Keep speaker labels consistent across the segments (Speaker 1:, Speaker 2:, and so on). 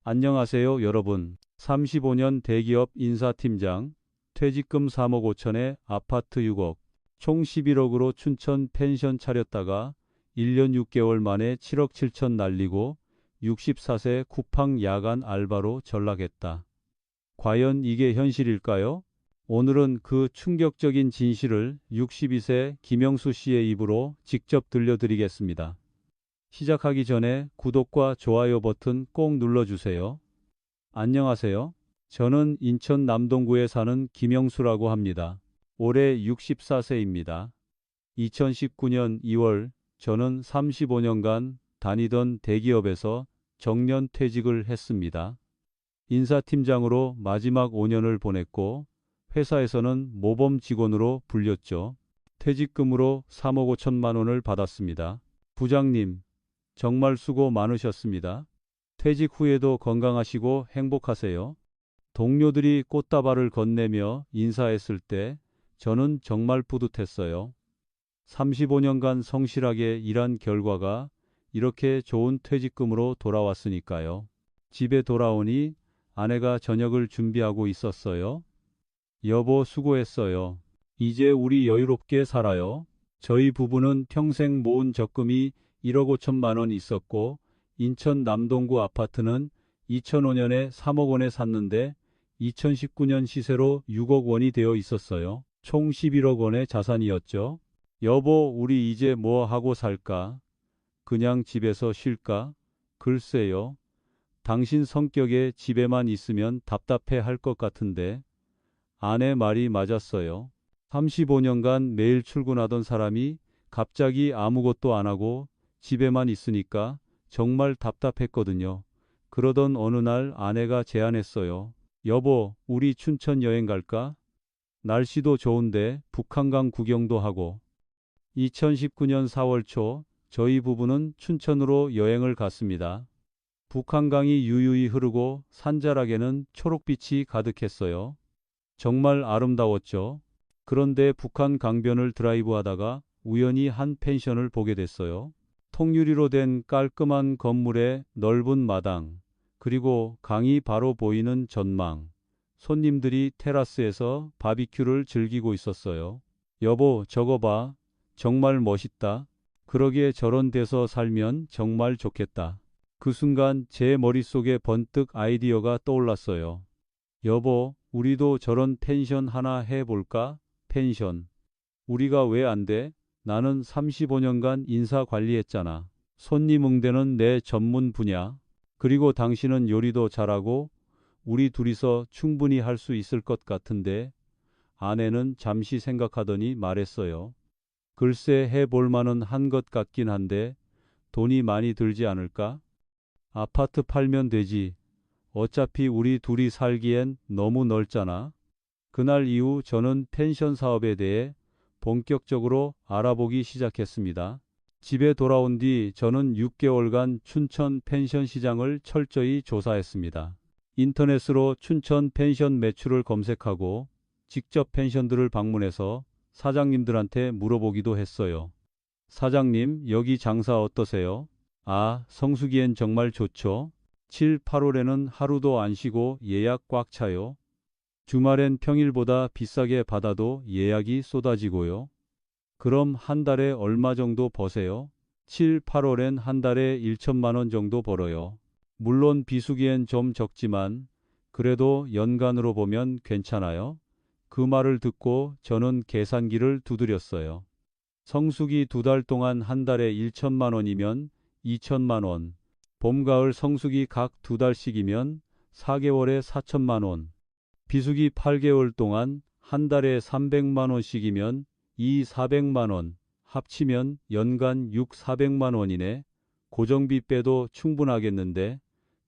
Speaker 1: 안녕하세요, 여러분. 35년 대기업 인사팀장, 퇴직금 3억 5천에 아파트 6억, 총 11억으로 춘천 펜션 차렸다가 1년 6개월 만에 7억 7천 날리고 64세 쿠팡 야간 알바로 전락했다. 과연 이게 현실일까요? 오늘은 그 충격적인 진실을 62세 김영수 씨의 입으로 직접 들려드리겠습니다. 시작하기 전에 구독과 좋아요 버튼 꼭 눌러주세요. 안녕하세요. 저는 인천 남동구에 사는 김영수라고 합니다. 올해 64세입니다. 2019년 2월 저는 35년간 다니던 대기업에서 정년 퇴직을 했습니다. 인사팀장으로 마지막 5년을 보냈고 회사에서는 모범 직원으로 불렸죠. 퇴직금으로 3억 5천만 원을 받았습니다. 부장님, 정말 수고 많으셨습니다. 퇴직 후에도 건강하시고 행복하세요. 동료들이 꽃다발을 건네며 인사했을 때 저는 정말 뿌듯했어요. 35년간 성실하게 일한 결과가 이렇게 좋은 퇴직금으로 돌아왔으니까요. 집에 돌아오니 아내가 저녁을 준비하고 있었어요. 여보, 수고했어요. 이제 우리 여유롭게 살아요. 저희 부부는 평생 모은 적금이 1억 5천만 원 있었고 인천 남동구 아파트는 2005년에 3억 원에 샀는데 2019년 시세로 6억 원이 되어 있었어요. 총 11억 원의 자산이었죠. 여보, 우리 이제 뭐 하고 살까? 그냥 집에서 쉴까? 글쎄요. 당신 성격에 집에만 있으면 답답해 할 것 같은데. 아내 말이 맞았어요. 35년간 매일 출근하던 사람이 갑자기 아무것도 안 하고 집에만 있으니까 정말 답답했거든요. 그러던 어느 날 아내가 제안했어요. 여보, 우리 춘천 여행 갈까? 날씨도 좋은데 북한강 구경도 하고. 2019년 4월 초 저희 부부는 춘천으로 여행을 갔습니다. 북한강이 유유히 흐르고 산자락에는 초록빛이 가득했어요. 정말 아름다웠죠. 그런데 북한 강변을 드라이브하다가 우연히 한 펜션을 보게 됐어요. 통유리로 된 깔끔한 건물에 넓은 마당, 그리고 강이 바로 보이는 전망. 손님들이 테라스에서 바비큐를 즐기고 있었어요. 여보, 저거 봐. 정말 멋있다. 그러게 저런 데서 살면 정말 좋겠다. 그 순간 제 머릿속에 번뜩 아이디어가 떠올랐어요. 여보, 우리도 저런 펜션 하나 해볼까? 펜션. 우리가 왜 안 돼? 나는 35년간 인사 관리했잖아. 손님 응대는 내 전문 분야. 그리고 당신은 요리도 잘하고 우리 둘이서 충분히 할 수 있을 것 같은데. 아내는 잠시 생각하더니 말했어요. 글쎄, 해볼 만은 한 것 같긴 한데 돈이 많이 들지 않을까? 아파트 팔면 되지. 어차피 우리 둘이 살기엔 너무 넓잖아. 그날 이후 저는 펜션 사업에 대해 본격적으로 알아보기 시작했습니다. 집에 돌아온 뒤 저는 6개월간 춘천 펜션 시장을 철저히 조사했습니다. 인터넷으로 춘천 펜션 매출을 검색하고 직접 펜션들을 방문해서 사장님들한테 물어보기도 했어요. 사장님, 여기 장사 어떠세요? 아, 성수기엔 정말 좋죠. 7, 8월에는 하루도 안 쉬고 예약 꽉 차요. 주말엔 평일보다 비싸게 받아도 예약이 쏟아지고요. 그럼 한 달에 얼마 정도 버세요? 7, 8월엔 한 달에 1천만 원 정도 벌어요. 물론 비수기엔 좀 적지만 그래도 연간으로 보면 괜찮아요. 그 말을 듣고 저는 계산기를 두드렸어요. 성수기 2달 동안 한 달에 1천만 원이면 2천만 원. 봄, 가을 성수기 각 2달씩이면 4개월에 4천만 원. 비수기 8개월 동안 한 달에 300만 원씩이면 400만 원. 합치면 연간 400만 원이네. 고정비 빼도 충분하겠는데.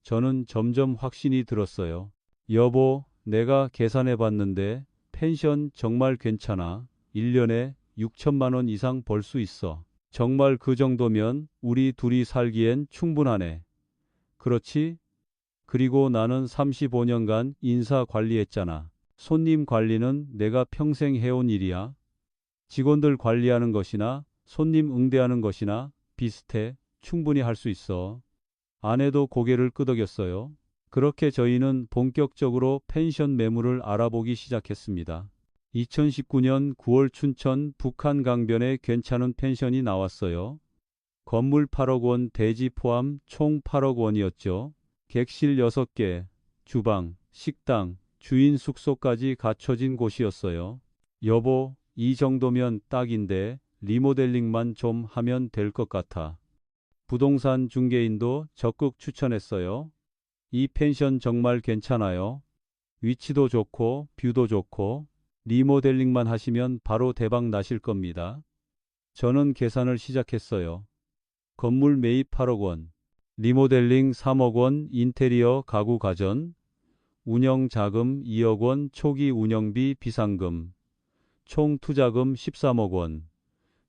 Speaker 1: 저는 점점 확신이 들었어요. 여보, 내가 계산해 봤는데 펜션 정말 괜찮아. 1년에 6천만 원 이상 벌 수 있어. 정말 그 정도면 우리 둘이 살기엔 충분하네. 그렇지? 그리고 나는 35년간 인사 관리했잖아. 손님 관리는 내가 평생 해온 일이야. 직원들 관리하는 것이나 손님 응대하는 것이나 비슷해. 충분히 할 수 있어. 아내도 고개를 끄덕였어요. 그렇게 저희는 본격적으로 펜션 매물을 알아보기 시작했습니다. 2019년 9월 춘천 북한 강변에 괜찮은 펜션이 나왔어요. 건물 8억 원, 대지 포함 총 8억 원이었죠. 객실 6개, 주방, 식당, 주인 숙소까지 갖춰진 곳이었어요. 여보, 이 정도면 딱인데 리모델링만 좀 하면 될 것 같아. 부동산 중개인도 적극 추천했어요. 이 펜션 정말 괜찮아요. 위치도 좋고 뷰도 좋고 리모델링만 하시면 바로 대박 나실 겁니다. 저는 계산을 시작했어요. 건물 매입 8억 원, 리모델링 3억 원, 인테리어 가구 가전, 운영 자금 2억 원, 초기 운영비 비상금, 총 투자금 13억 원.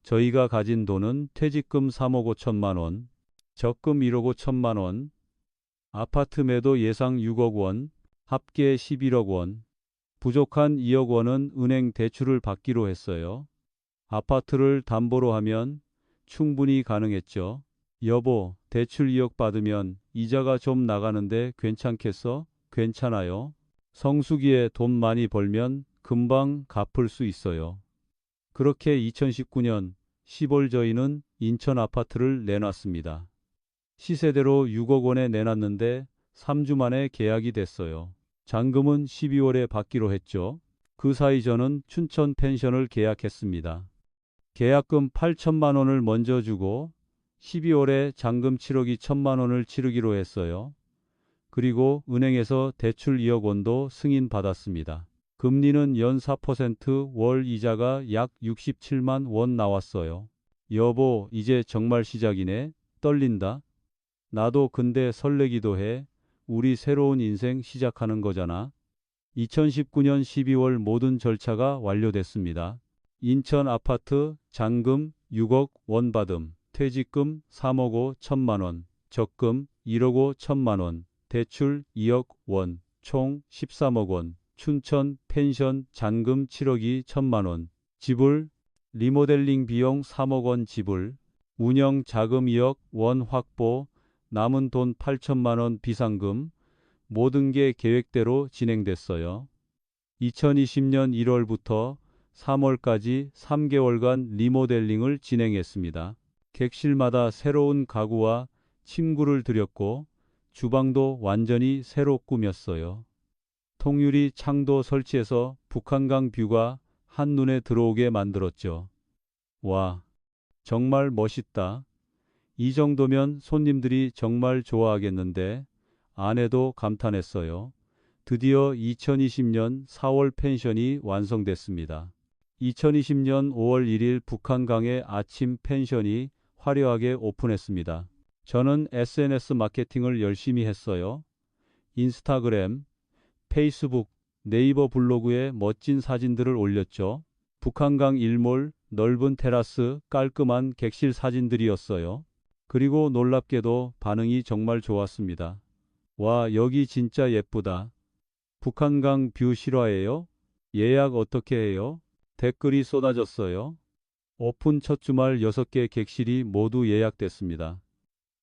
Speaker 1: 저희가 가진 돈은 퇴직금 3억 5천만 원, 적금 1억 5천만 원, 아파트 매도 예상 6억 원, 합계 11억 원, 부족한 2억 원은 은행 대출을 받기로 했어요. 아파트를 담보로 하면 충분히 가능했죠. 여보, 대출 2억 받으면 이자가 좀 나가는데 괜찮겠어? 괜찮아요. 성수기에 돈 많이 벌면 금방 갚을 수 있어요. 그렇게 2019년 10월 저희는 인천 아파트를 내놨습니다. 시세대로 6억 원에 내놨는데 3주 만에 계약이 됐어요. 잔금은 12월에 받기로 했죠. 그 사이 저는 춘천 펜션을 계약했습니다. 계약금 8천만 원을 먼저 주고 12월에 잔금 7억 2천만 원을 치르기로 했어요. 그리고 은행에서 대출 2억 원도 승인받았습니다. 금리는 연 4%, 월 이자가 약 67만 원 나왔어요. 여보, 이제 정말 시작이네. 떨린다. 나도 근데 설레기도 해. 우리 새로운 인생 시작하는 거잖아. 2019년 12월 모든 절차가 완료됐습니다. 인천 아파트 잔금 6억 원 받음, 퇴직금 3억 5천만 원, 적금 1억 5천만 원, 대출 2억 원, 총 13억 원, 춘천 펜션 잔금 7억 2천만 원, 지불, 리모델링 비용 3억 원 지불, 운영 자금 2억 원 확보, 남은 돈 8천만 원 비상금, 모든 게 계획대로 진행됐어요. 2020년 1월부터 3월까지 3개월간 리모델링을 진행했습니다. 객실마다 새로운 가구와 침구를 들였고 주방도 완전히 새로 꾸몄어요. 통유리 창도 설치해서 북한강 뷰가 한눈에 들어오게 만들었죠. 와, 정말 멋있다. 이 정도면 손님들이 정말 좋아하겠는데 아내도 감탄했어요. 드디어 2020년 4월 펜션이 완성됐습니다. 2020년 5월 1일 북한강의 아침 펜션이 화려하게 오픈했습니다. 저는 SNS 마케팅을 열심히 했어요. 인스타그램, 페이스북, 네이버 블로그에 멋진 사진들을 올렸죠. 북한강 일몰, 넓은 테라스, 깔끔한 객실 사진들이었어요. 그리고 놀랍게도 반응이 정말 좋았습니다. 와, 여기 진짜 예쁘다. 북한강 뷰 실화예요? 예약 어떻게 해요? 댓글이 쏟아졌어요. 오픈 첫 주말 6개 객실이 모두 예약됐습니다.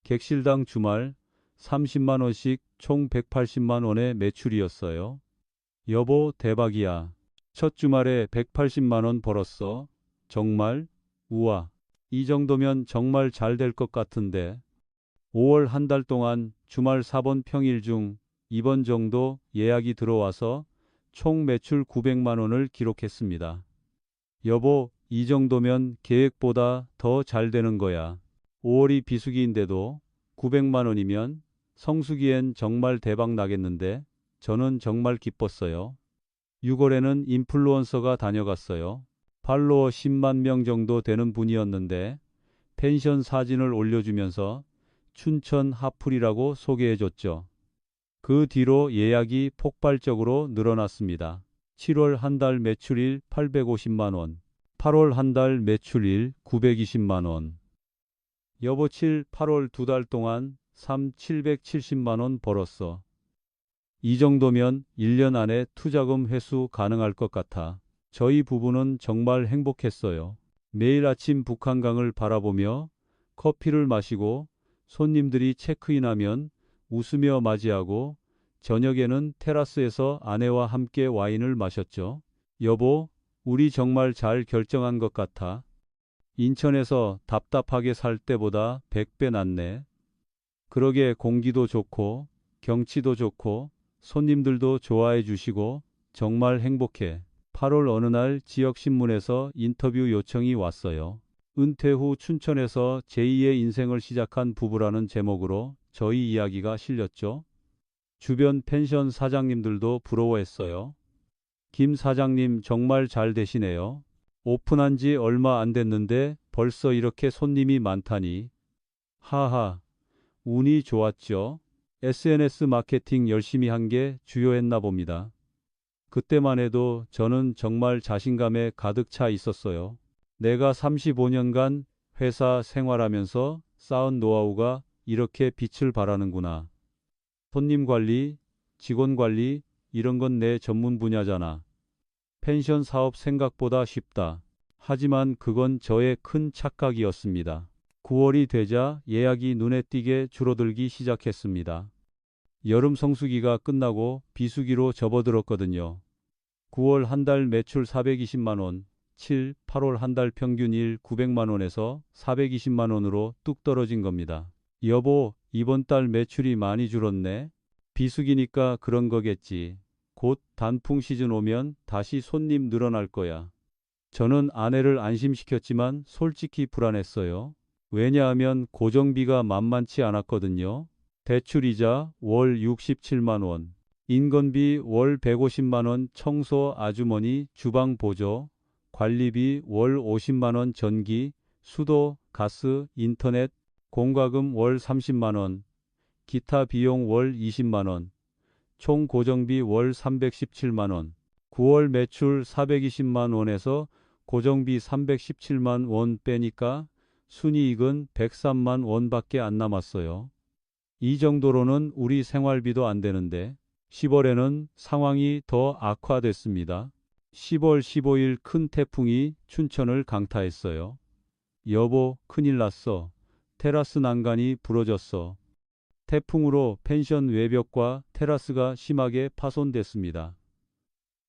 Speaker 1: 객실당 주말 30만 원씩 총 180만 원의 매출이었어요. 여보, 대박이야. 첫 주말에 180만 원 벌었어. 정말? 우와. 이 정도면 정말 잘 될 것 같은데. 5월 한 달 동안 주말 4번 평일 중 2번 정도 예약이 들어와서 총 매출 900만 원을 기록했습니다. 여보, 이 정도면 계획보다 더 잘 되는 거야. 5월이 비수기인데도 900만 원이면 성수기엔 정말 대박 나겠는데 저는 정말 기뻤어요. 6월에는 인플루언서가 다녀갔어요. 팔로워 10만 명 정도 되는 분이었는데 펜션 사진을 올려주면서 춘천 핫플이라고 소개해줬죠. 그 뒤로 예약이 폭발적으로 늘어났습니다. 7월 한 달 매출일 850만 원, 8월 한 달 매출일 920만 원. 여보 7, 8월 두 달 동안 770만 원 벌었어. 이 정도면 1년 안에 투자금 회수 가능할 것 같아. 저희 부부는 정말 행복했어요. 매일 아침 북한강을 바라보며 커피를 마시고 손님들이 체크인하면 웃으며 맞이하고 저녁에는 테라스에서 아내와 함께 와인을 마셨죠. 여보, 우리 정말 잘 결정한 것 같아. 인천에서 답답하게 살 때보다 100배 낫네. 그러게 공기도 좋고 경치도 좋고 손님들도 좋아해 주시고 정말 행복해. 8월 어느 날 지역신문에서 인터뷰 요청이 왔어요. 은퇴 후 춘천에서 제2의 인생을 시작한 부부라는 제목으로 저희 이야기가 실렸죠. 주변 펜션 사장님들도 부러워했어요. 김 사장님 정말 잘 되시네요. 오픈한 지 얼마 안 됐는데 벌써 이렇게 손님이 많다니. 하하, 운이 좋았죠. SNS 마케팅 열심히 한 게 주요했나 봅니다. 그때만 해도 저는 정말 자신감에 가득 차 있었어요. 내가 35년간 회사 생활하면서 쌓은 노하우가 이렇게 빛을 발하는구나. 손님 관리, 직원 관리, 이런 건 내 전문 분야잖아. 펜션 사업 생각보다 쉽다. 하지만 그건 저의 큰 착각이었습니다. 9월이 되자 예약이 눈에 띄게 줄어들기 시작했습니다. 여름 성수기가 끝나고 비수기로 접어들었거든요. 9월 한 달 매출 420만 원, 7, 8월 한 달 평균 일 900만 원에서 420만 원으로 뚝 떨어진 겁니다. 여보, 이번 달 매출이 많이 줄었네. 비수기니까 그런 거겠지. 곧 단풍 시즌 오면 다시 손님 늘어날 거야. 저는 아내를 안심시켰지만 솔직히 불안했어요. 왜냐하면 고정비가 만만치 않았거든요. 대출이자 월 67만 원, 인건비 월 150만 원, 청소 아주머니 주방 보조, 관리비 월 50만 원, 전기, 수도, 가스, 인터넷, 공과금 월 30만 원, 기타 비용 월 20만 원, 총 고정비 월 317만 원. 9월 매출 420만 원에서 고정비 317만 원 빼니까 순이익은 103만 원밖에 안 남았어요. 이 정도로는 우리 생활비도 안 되는데 10월에는 상황이 더 악화됐습니다. 10월 15일 큰 태풍이 춘천을 강타했어요. 여보, 큰일 났어. 테라스 난간이 부러졌어. 태풍으로 펜션 외벽과 테라스가 심하게 파손됐습니다.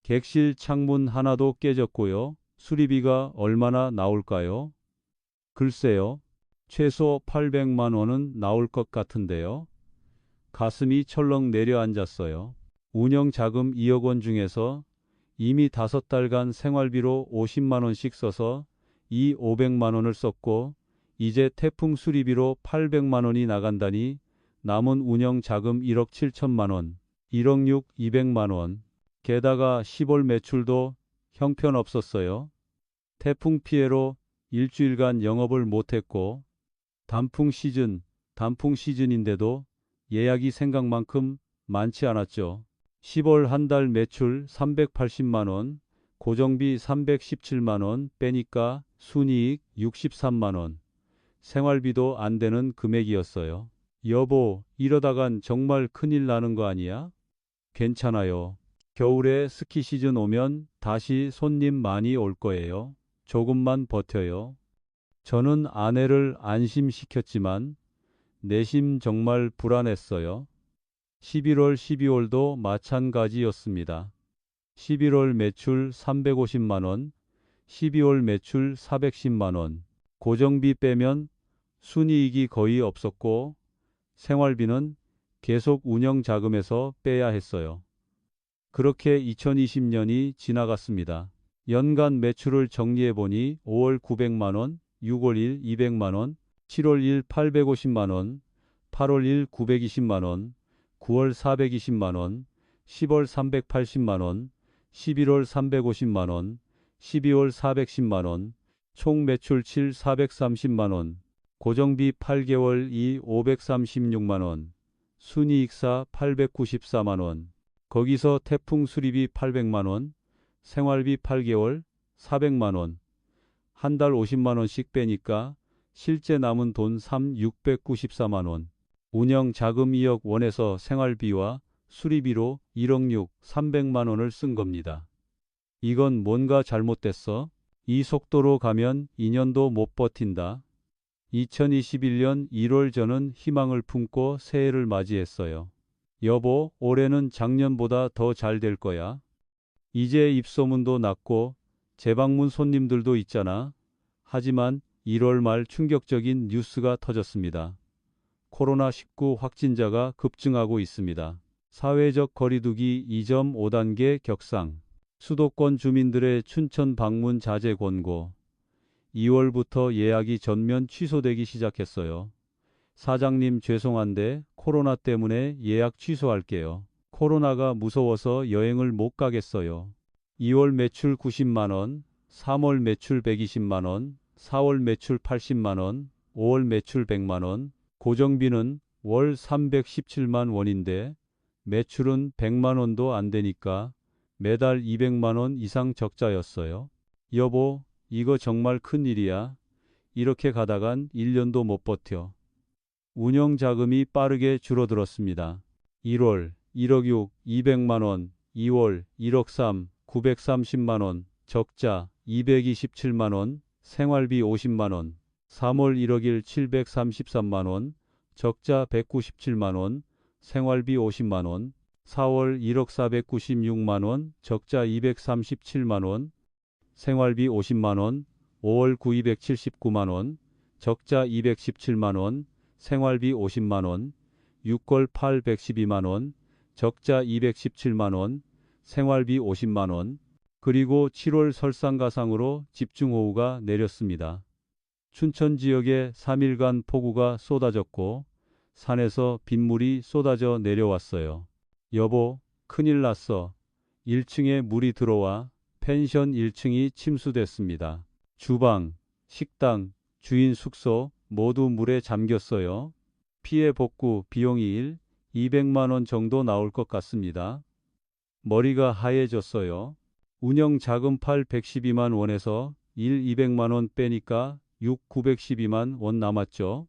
Speaker 1: 객실 창문 하나도 깨졌고요. 수리비가 얼마나 나올까요? 글쎄요. 최소 800만 원은 나올 것 같은데요. 가슴이 철렁 내려앉았어요. 운영 자금 2억 원 중에서 이미 5달간 생활비로 50만 원씩 써서 이 500만 원을 썼고 이제 태풍 수리비로 800만 원이 나간다니 남은 운영 자금 1억 7천만 원, 1억 6 200만 원. 게다가 10월 매출도 형편없었어요. 태풍 피해로 일주일간 영업을 못했고 단풍 시즌인데도 예약이 생각만큼 많지 않았죠. 10월 한 달 매출 380만 원, 고정비 317만 원 빼니까 순이익 63만 원. 생활비도 안 되는 금액이었어요. 여보, 이러다간 정말 큰일 나는 거 아니야? 괜찮아요. 겨울에 스키 시즌 오면 다시 손님 많이 올 거예요. 조금만 버텨요. 저는 아내를 안심시켰지만 내심 정말 불안했어요. 11월, 12월도 마찬가지였습니다. 11월 매출 350만 원, 12월 매출 410만 원. 고정비 빼면 순이익이 거의 없었고 생활비는 계속 운영 자금에서 빼야 했어요. 그렇게 2020년이 지나갔습니다. 연간 매출을 정리해보니 5월 900만 원, 6월 1 200만 원, 7월 1 850만 원, 8월 1 920만 원, 9월 420만 원, 10월 380만 원, 11월 350만 원, 12월 410만 원, 총 매출 7 430만 원, 고정비 8개월 2 536만 원, 순이익 4 894만 원, 거기서 태풍 수리비 800만 원, 생활비 8개월 400만 원, 한 달 50만 원씩 빼니까 실제 남은 돈 3 694만 원, 운영 자금 2억 원에서 생활비와 수리비로 1억 6 300만 원을 쓴 겁니다. 이건 뭔가 잘못됐어? 이 속도로 가면 2년도 못 버틴다. 2021년 1월 저는 희망을 품고 새해를 맞이했어요. 여보, 올해는 작년보다 더 잘 될 거야. 이제 입소문도 났고 재방문 손님들도 있잖아. 하지만 1월 말 충격적인 뉴스가 터졌습니다. 코로나19 확진자가 급증하고 있습니다. 사회적 거리두기 2.5단계 격상. 수도권 주민들의 춘천 방문 자제 권고. 2월부터 예약이 전면 취소되기 시작했어요. 사장님 죄송한데 코로나 때문에 예약 취소할게요. 코로나가 무서워서 여행을 못 가겠어요. 2월 매출 90만 원, 3월 매출 120만 원, 4월 매출 80만 원, 5월 매출 100만 원, 고정비는 월 317만 원인데 매출은 100만 원도 안 되니까 매달 200만 원 이상 적자였어요. 여보, 이거 정말 큰일이야. 이렇게 가다간 1년도 못 버텨. 운영 자금이 빠르게 줄어들었습니다. 1월 1억 6, 200만 원, 2월 1억 3, 930만 원, 적자 227만 원, 생활비 50만 원, 3월 1억 1, 733만 원, 적자 197만 원, 생활비 50만 원, 4월 1억 496만 원, 적자 237만 원, 생활비 50만 원, 5월 9 279만 원, 적자 217만 원, 생활비 50만 원, 6월 8 112만 원, 적자 217만 원, 생활비 50만 원, 그리고 7월 설상가상으로 집중호우가 내렸습니다. 춘천 지역에 3일간 폭우가 쏟아졌고 산에서 빗물이 쏟아져 내려왔어요. 여보, 큰일 났어. 1층에 물이 들어와 펜션 1층이 침수됐습니다. 주방, 식당, 주인 숙소 모두 물에 잠겼어요. 피해 복구 비용이 200만 원 정도 나올 것 같습니다. 머리가 하얘졌어요. 운영 자금 112만 원에서 200만 원 빼니까 912만 원 남았죠.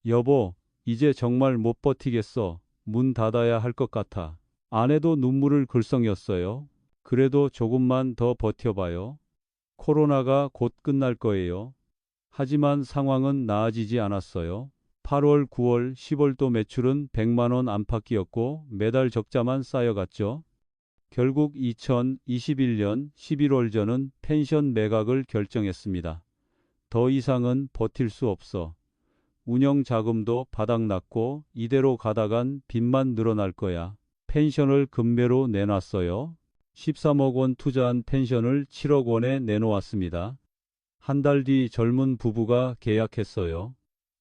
Speaker 1: 여보, 이제 정말 못 버티겠어. 문 닫아야 할 것 같아. 아내도 눈물을 글썽였어요. 그래도 조금만 더 버텨봐요. 코로나가 곧 끝날 거예요. 하지만 상황은 나아지지 않았어요. 8월, 9월, 10월도 매출은 100만 원 안팎이었고 매달 적자만 쌓여갔죠. 결국 2021년 11월 저는 펜션 매각을 결정했습니다. 더 이상은 버틸 수 없어. 운영 자금도 바닥났고 이대로 가다간 빚만 늘어날 거야. 펜션을 급매로 내놨어요. 13억 원 투자한 펜션을 7억 원에 내놓았습니다. 한 달 뒤 젊은 부부가 계약했어요.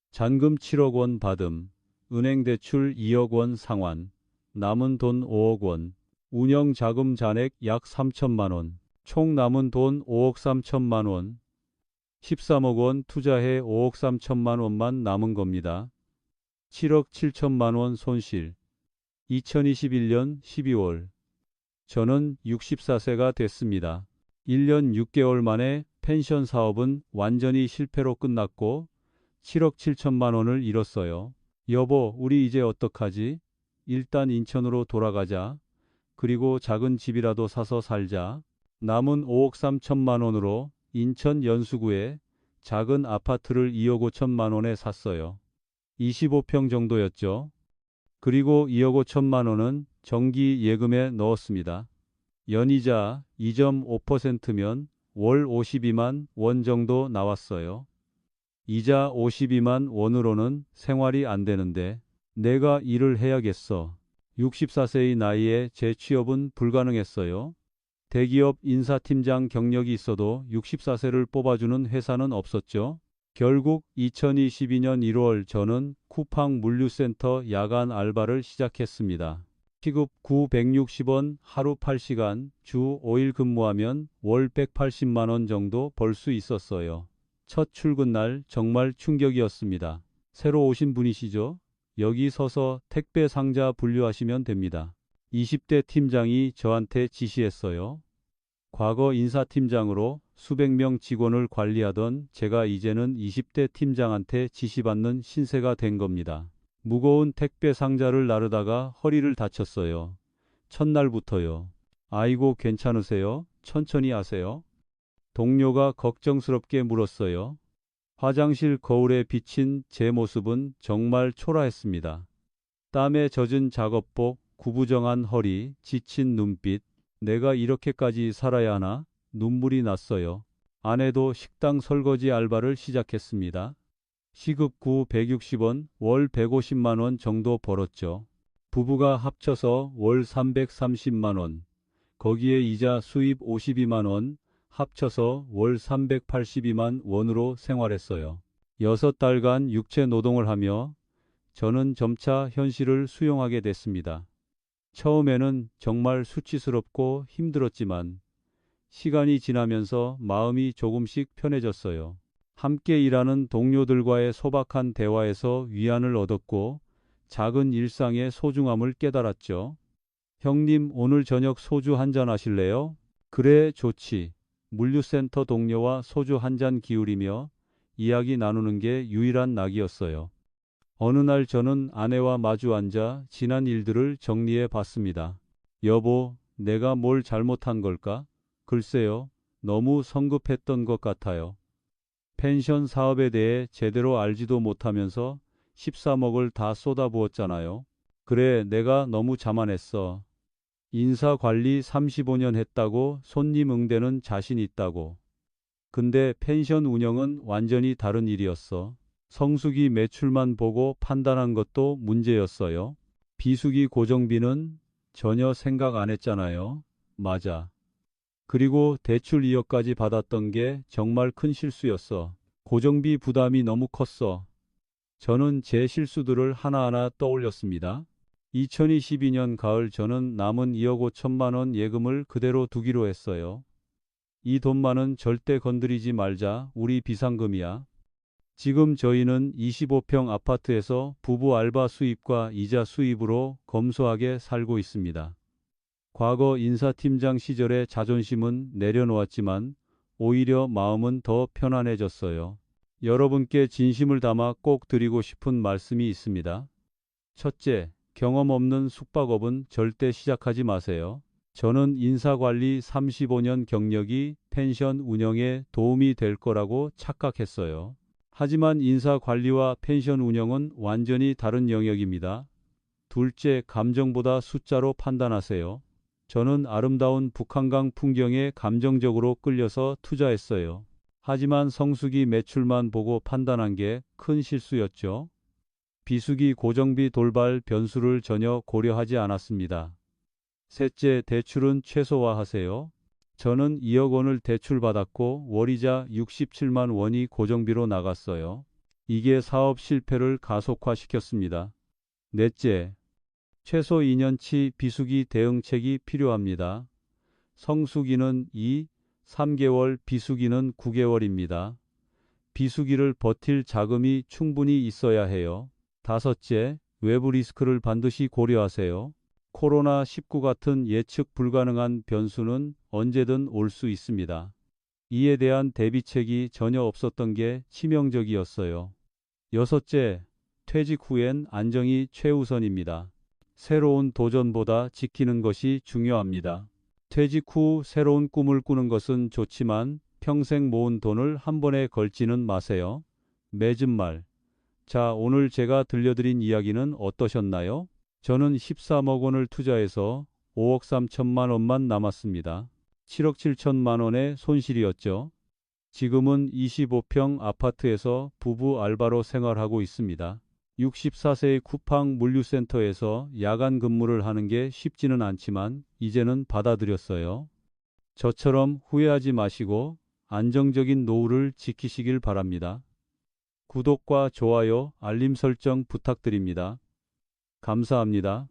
Speaker 1: 잔금 7억 원 받음, 은행 대출 2억 원 상환, 남은 돈 5억 원, 운영 자금 잔액 약 3천만 원, 총 남은 돈 5억 3천만 원, 13억 원 투자해 5억 3천만 원만 남은 겁니다. 7억 7천만 원 손실. 2021년 12월. 저는 64세가 됐습니다. 1년 6개월 만에 펜션 사업은 완전히 실패로 끝났고 7억 7천만 원을 잃었어요. 여보, 우리 이제 어떡하지? 일단 인천으로 돌아가자. 그리고 작은 집이라도 사서 살자. 남은 5억 3천만 원으로 인천 연수구에 작은 아파트를 2억 5천만 원에 샀어요. 25평 정도였죠. 그리고 2억 5천만 원은 정기 예금에 넣었습니다. 연이자 2.5%면 월 52만 원 정도 나왔어요. 이자 52만 원으로는 생활이 안 되는데 내가 일을 해야겠어. 64세의 나이에 재취업은 불가능했어요. 대기업 인사팀장 경력이 있어도 64세를 뽑아주는 회사는 없었죠. 결국 2022년 1월 저는 쿠팡 물류센터 야간 알바를 시작했습니다. 시급 960원, 하루 8시간, 주 5일 근무하면 월 180만 원 정도 벌 수 있었어요. 첫 출근 날 정말 충격이었습니다. 새로 오신 분이시죠? 여기 서서 택배 상자 분류하시면 됩니다. 20대 팀장이 저한테 지시했어요. 과거 인사팀장으로 수백 명 직원을 관리하던 제가 이제는 20대 팀장한테 지시받는 신세가 된 겁니다. 무거운 택배 상자를 나르다가 허리를 다쳤어요. 첫날부터요. 아이고 괜찮으세요? 천천히 하세요. 동료가 걱정스럽게 물었어요. 화장실 거울에 비친 제 모습은 정말 초라했습니다. 땀에 젖은 작업복, 구부정한 허리, 지친 눈빛. 내가 이렇게까지 살아야 하나? 눈물이 났어요. 아내도 식당 설거지 알바를 시작했습니다. 시급 구 160원, 월 150만 원 정도 벌었죠. 부부가 합쳐서 월 330만 원. 거기에 이자 수입 52만 원, 합쳐서 월 382만 원으로 생활했어요. 6달간 육체 노동을 하며 저는 점차 현실을 수용하게 됐습니다. 처음에는 정말 수치스럽고 힘들었지만 시간이 지나면서 마음이 조금씩 편해졌어요. 함께 일하는 동료들과의 소박한 대화에서 위안을 얻었고 작은 일상의 소중함을 깨달았죠. 형님, 오늘 저녁 소주 한잔 하실래요? 그래, 좋지. 물류센터 동료와 소주 한잔 기울이며 이야기 나누는 게 유일한 낙이었어요. 어느 날 저는 아내와 마주 앉아 지난 일들을 정리해 봤습니다. 여보, 내가 뭘 잘못한 걸까? 글쎄요, 너무 성급했던 것 같아요. 펜션 사업에 대해 제대로 알지도 못하면서 13억을 다 쏟아부었잖아요. 그래, 내가 너무 자만했어. 인사 관리 35년 했다고 손님 응대는 자신 있다고. 근데 펜션 운영은 완전히 다른 일이었어. 성수기 매출만 보고 판단한 것도 문제였어요. 비수기 고정비는 전혀 생각 안 했잖아요. 맞아. 그리고 대출 2억까지 받았던 게 정말 큰 실수였어. 고정비 부담이 너무 컸어. 저는 제 실수들을 하나하나 떠올렸습니다. 2022년 가을 저는 남은 2억 5천만 원 예금을 그대로 두기로 했어요. 이 돈만은 절대 건드리지 말자. 우리 비상금이야. 지금 저희는 25평 아파트에서 부부 알바 수입과 이자 수입으로 검소하게 살고 있습니다. 과거 인사팀장 시절의 자존심은 내려놓았지만 오히려 마음은 더 편안해졌어요. 여러분께 진심을 담아 꼭 드리고 싶은 말씀이 있습니다. 첫째, 경험 없는 숙박업은 절대 시작하지 마세요. 저는 인사관리 35년 경력이 펜션 운영에 도움이 될 거라고 착각했어요. 하지만 인사관리와 펜션 운영은 완전히 다른 영역입니다. 둘째, 감정보다 숫자로 판단하세요. 저는 아름다운 북한강 풍경에 감정적으로 끌려서 투자했어요. 하지만 성수기 매출만 보고 판단한 게 큰 실수였죠. 비수기 고정비 돌발 변수를 전혀 고려하지 않았습니다. 셋째, 대출은 최소화하세요. 저는 2억 원을 대출받았고 월이자 67만 원이 고정비로 나갔어요. 이게 사업 실패를 가속화시켰습니다. 넷째, 최소 2년치 비수기 대응책이 필요합니다. 성수기는 3개월, 비수기는 9개월입니다. 비수기를 버틸 자금이 충분히 있어야 해요. 다섯째, 외부 리스크를 반드시 고려하세요. 코로나19 같은 예측 불가능한 변수는 언제든 올 수 있습니다. 이에 대한 대비책이 전혀 없었던 게 치명적이었어요. 여섯째, 퇴직 후엔 안정이 최우선입니다. 새로운 도전보다 지키는 것이 중요합니다. 퇴직 후 새로운 꿈을 꾸는 것은 좋지만 평생 모은 돈을 한 번에 걸지는 마세요. 맺은 말. 자, 오늘 제가 들려드린 이야기는 어떠셨나요? 저는 13억 원을 투자해서 5억 3천만 원만 남았습니다. 7억 7천만 원의 손실이었죠. 지금은 25평 아파트에서 부부 알바로 생활하고 있습니다. 64세의 쿠팡 물류센터에서 야간 근무를 하는 게 쉽지는 않지만 이제는 받아들였어요. 저처럼 후회하지 마시고 안정적인 노후를 지키시길 바랍니다. 구독과 좋아요, 알림 설정 부탁드립니다. 감사합니다.